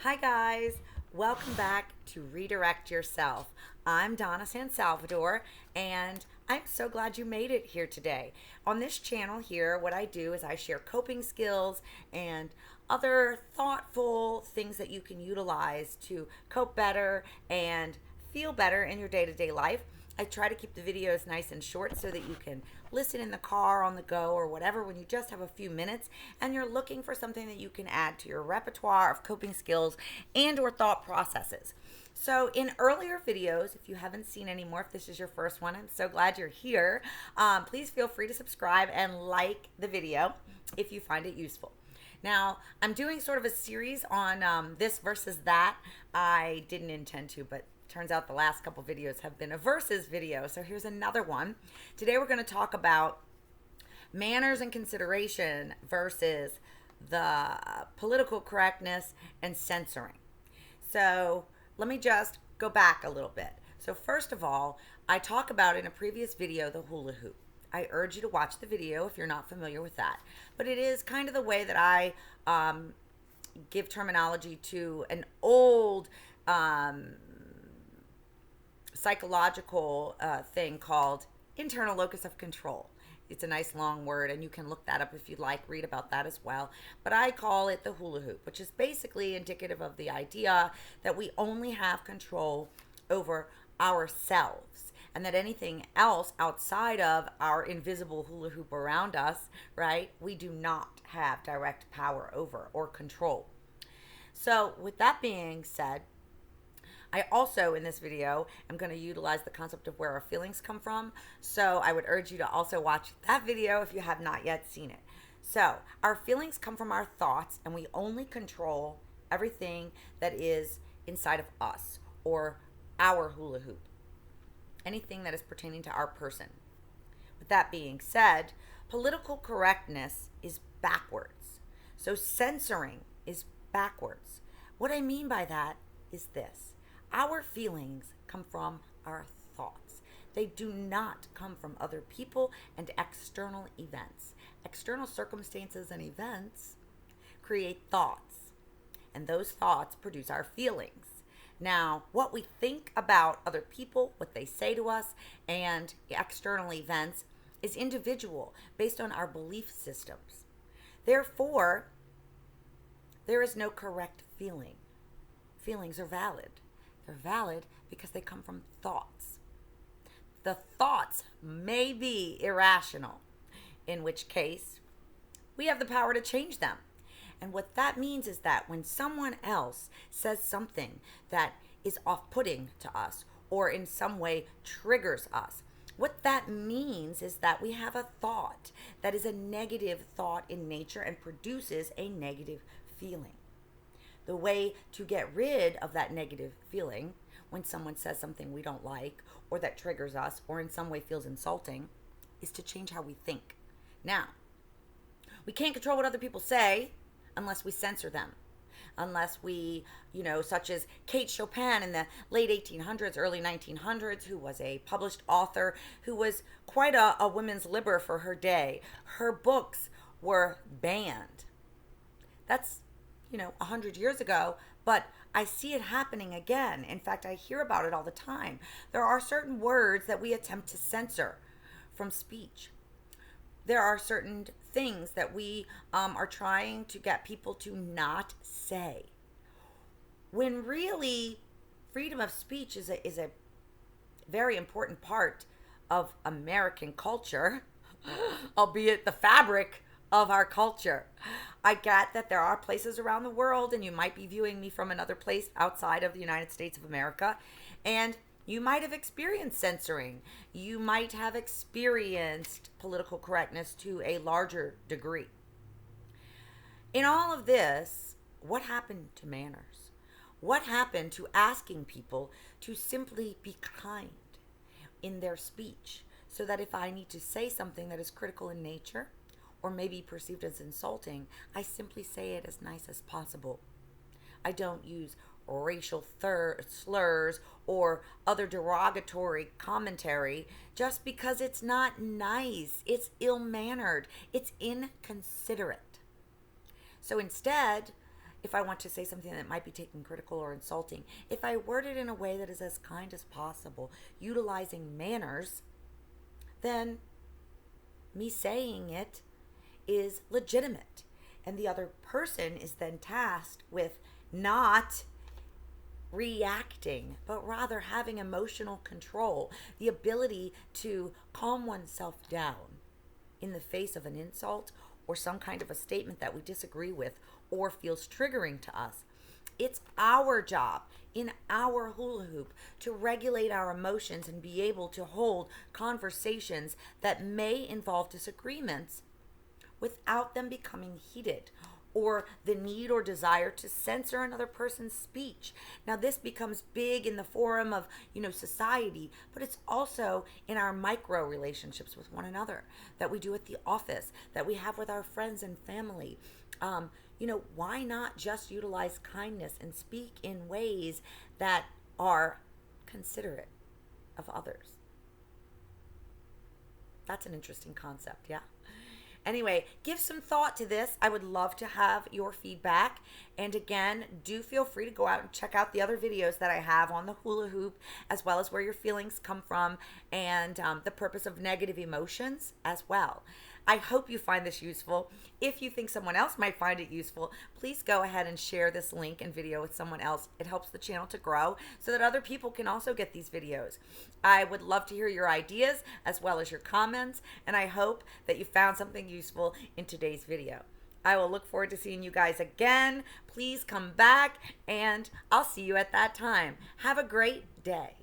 Hi, guys. Welcome back to Redirect Yourself. I'm Donna San Salvador, and I'm so glad you made it here today. On this channel here, what I do is I share coping skills and other thoughtful things that you can utilize to cope better and feel better in your day to day life. I try to keep the videos nice and short so that you can listen in the car, on the go, or whatever when you just have a few minutes and you're looking for something that you can add to your repertoire of coping skills and or thought processes. So in earlier videos, if you haven't seen any more, if this is your first one, I'm so glad you're here. Please feel free to subscribe and like the video if you find it useful. Now, I'm doing sort of a series on this versus that. I didn't intend to, but turns out the last couple videos have been a versus video. So here's another one. Today we're going to talk about manners and consideration versus the political correctness and censoring. So let me just go back a little bit. So first of all, I talk about in a previous video the hula hoop. I urge you to watch the video if you're not familiar with that. But it is kind of the way that I give terminology to an old psychological thing called internal locus of control. It's a nice long word, and you can look that up if you'd like, read about that as well. But I call it the hula hoop, which is basically indicative of the idea that we only have control over ourselves, and that anything else outside of our invisible hula hoop around us, right, we do not have direct power over or control. So with that being said, I also, in this video, am going to utilize the concept of where our feelings come from. So I would urge you to also watch that video if you have not yet seen it. So our feelings come from our thoughts, and we only control everything that is inside of us or our hula hoop. Anything that is pertaining to our person. With that being said, political correctness is backwards. So censoring is backwards. What I mean by that is this. Our feelings come from our thoughts. They do not come from other people and external events. External circumstances and events create thoughts, and those thoughts produce our feelings. Now, what we think about other people, what they say to us, and external events is individual based on our belief systems. Therefore, there is no correct feeling. Feelings are valid. They're valid because they come from thoughts. The thoughts may be irrational, in which case we have the power to change them. And what that means is that when someone else says something that is off-putting to us or in some way triggers us, what that means is that we have a thought that is a negative thought in nature and produces a negative feeling. The way to get rid of that negative feeling when someone says something we don't like or that triggers us or in some way feels insulting is to change how we think. Now, we can't control what other people say unless we censor them. Unless we, such as Kate Chopin in the late 1800s, early 1900s, who was a published author, who was quite a women's liber for her day. Her books were banned. That's 100 years ago, but I see it happening again. In fact, I hear about it all the time. There are certain words that we attempt to censor from speech. There are certain things that we are trying to get people to not say. When really, freedom of speech is a very important part of American culture, albeit the fabric of our culture. I get that there are places around the world, and you might be viewing me from another place outside of the United States of America, and you might have experienced censoring. You might have experienced political correctness to a larger degree. In all of this, what happened to manners? What happened to asking people to simply be kind in their speech so that if I need to say something that is critical in nature, or maybe perceived as insulting, I simply say it as nice as possible. I don't use racial slurs or other derogatory commentary just because it's not nice. It's ill-mannered. It's inconsiderate. So instead, if I want to say something that might be taken critical or insulting, if I word it in a way that is as kind as possible, utilizing manners, then me saying it is legitimate. And the other person is then tasked with not reacting, but rather having emotional control, the ability to calm oneself down in the face of an insult or some kind of a statement that we disagree with or feels triggering to us. It's our job in our hula hoop to regulate our emotions and be able to hold conversations that may involve disagreements without them becoming heated or the need or desire to censor another person's speech. Now this becomes big in the forum of, society, but it's also in our micro relationships with one another that we do at the office, that we have with our friends and family. Why not just utilize kindness and speak in ways that are considerate of others? That's an interesting concept, yeah? Anyway, give some thought to this. I would love to have your feedback. And again, do feel free to go out and check out the other videos that I have on the hula hoop, as well as where your feelings come from and the purpose of negative emotions as well. I hope you find this useful. If you think someone else might find it useful, please go ahead and share this link and video with someone else. It helps the channel to grow so that other people can also get these videos. I would love to hear your ideas as well as your comments, and I hope that you found something useful in today's video. I will look forward to seeing you guys again. Please come back, and I'll see you at that time. Have a great day.